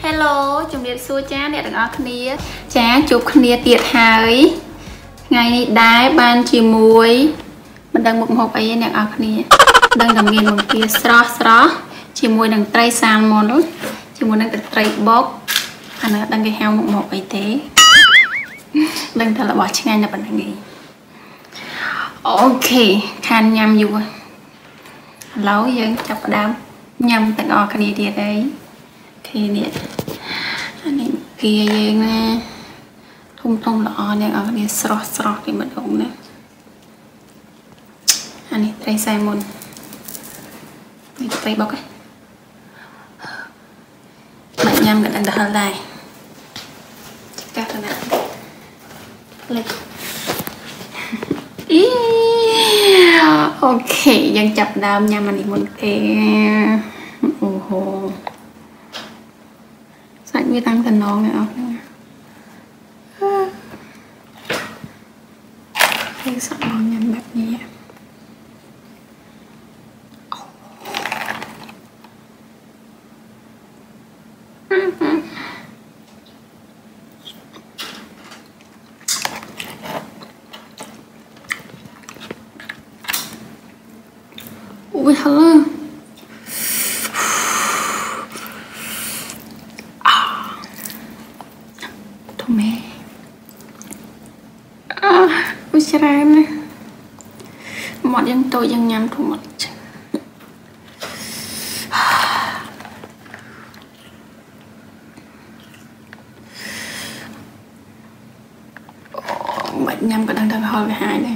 Hello, chúng ta xua cha để được ngó khnia. Cha chụp khnia tiệt hài. Ngày này đái ban chỉ muối. Mình đang một hộp ấy nè ngó khnia. Đang làm miền một kia sro. Chỉ muối đang tray salmon luôn. Chỉ muối đang tray bốc. Anh đang cái heo một hộp ấy thế. Đang thật là bỏ chân anh là bạn đang nghĩ. Ok, khan nhâm dù. Lâu dân chọc đám nhâm tặng ngó khnia tiệt đấy. Khi nè anh này kia vậy nè thùng lọ nè ở đây sro thì mình đúng nè anh này tray salmon mình tray bọc ấy bạn nhâm gần đặt hơn lại chắc là nè lên ok dân chập đam nhâm anh đi một cái sạch với tăng thần nó này thấy sợ nó nhăn bẹp nhẹ ui hello nè mọi dân tôi dân nhắm thu một bệnh nhắm có đang thật hơi về hai đây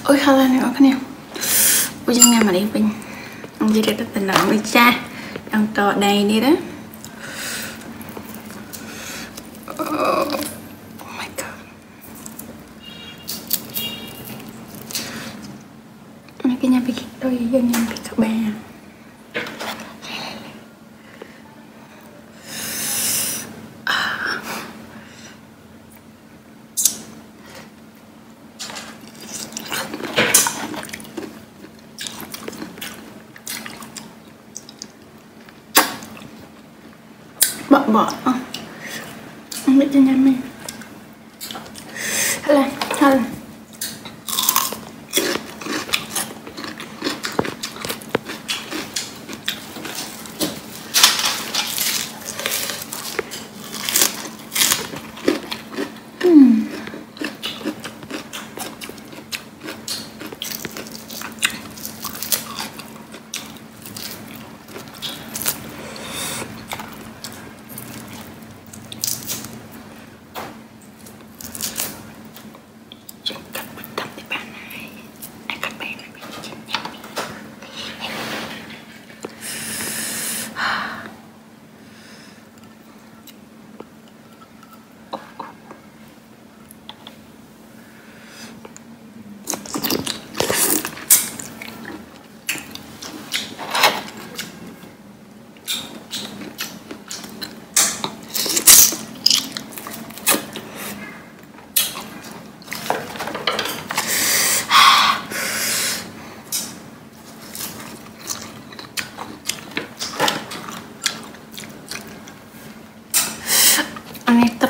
ôi hello nè các em ôi chân em mà đi bình ông chỉ để tình lòng với cha đang to đầy đi đó oh my god mấy cái nhà bị đôi dân em bị các bé bỏ không biết cho nhà mình hello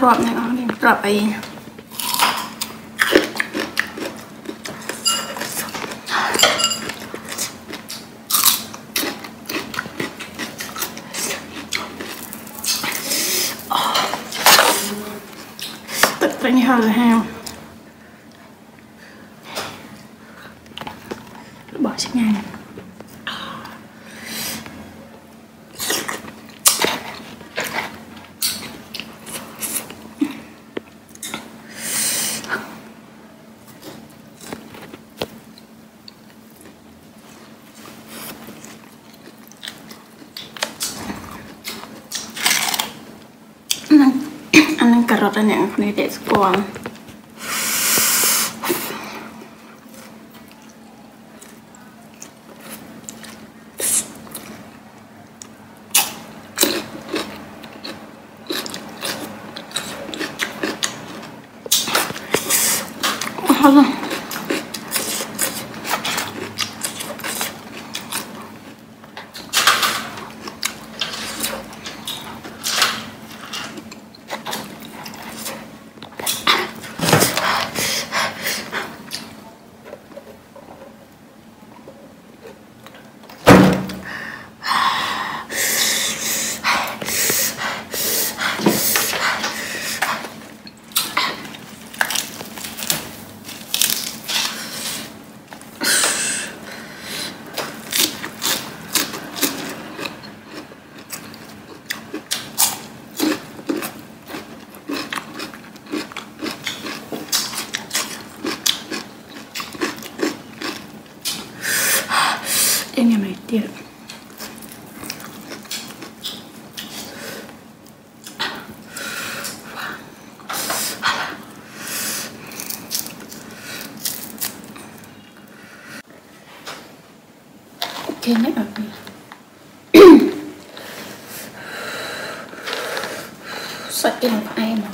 rộp này con đi rộp ấy tất cả nhiều rồi heo bỏ chiếc ngay này ăn cà rốt này này để còn nhà này tiệt ok này ở đây sạch cái lòng ai nó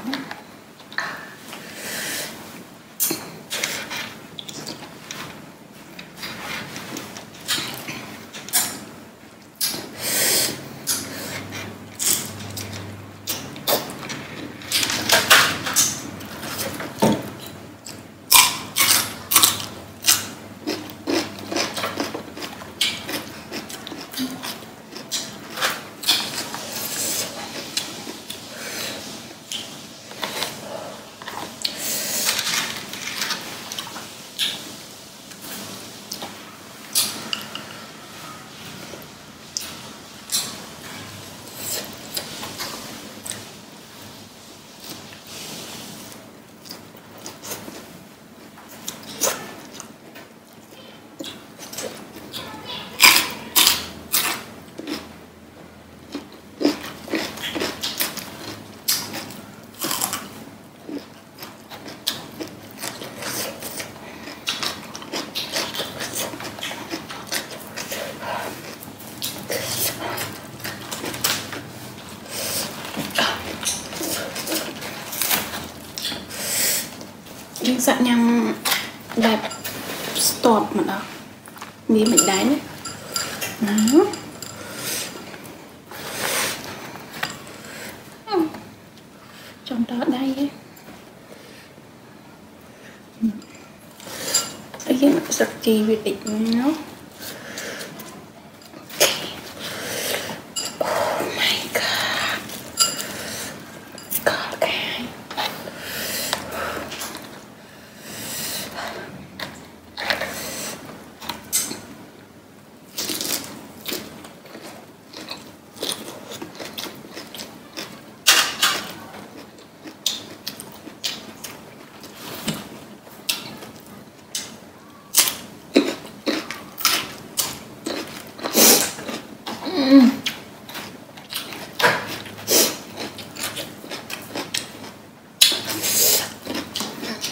những dạng nhằm đẹp stop mà đó mi mình đáy nữa đó. Trong đó đây ấy cái mặt rất chi quyết định nó.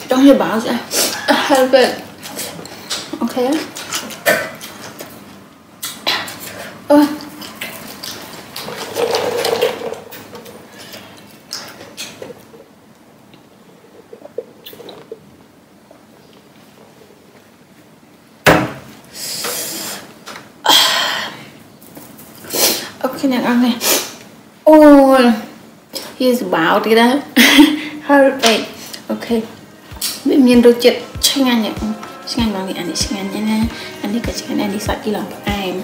Don't you bảo ra have it okay ôi ok nè ăn này ôi he's about it đó have it okay bị miền đôi chật chanh anh nhỉ chanh anh bằng gì anh đi chanh anh nha anh đi cả chanh anh đi sạch đi lòng em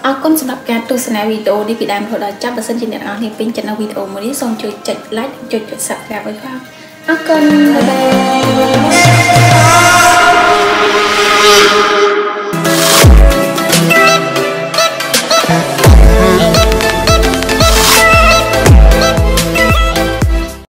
con sắp đặt tu sửa video đi bị đam hồi đó chắc là xin chị nhận ăn thì pin channel video mới đi xong chơi chạy like chơi subscribe với con con bye bye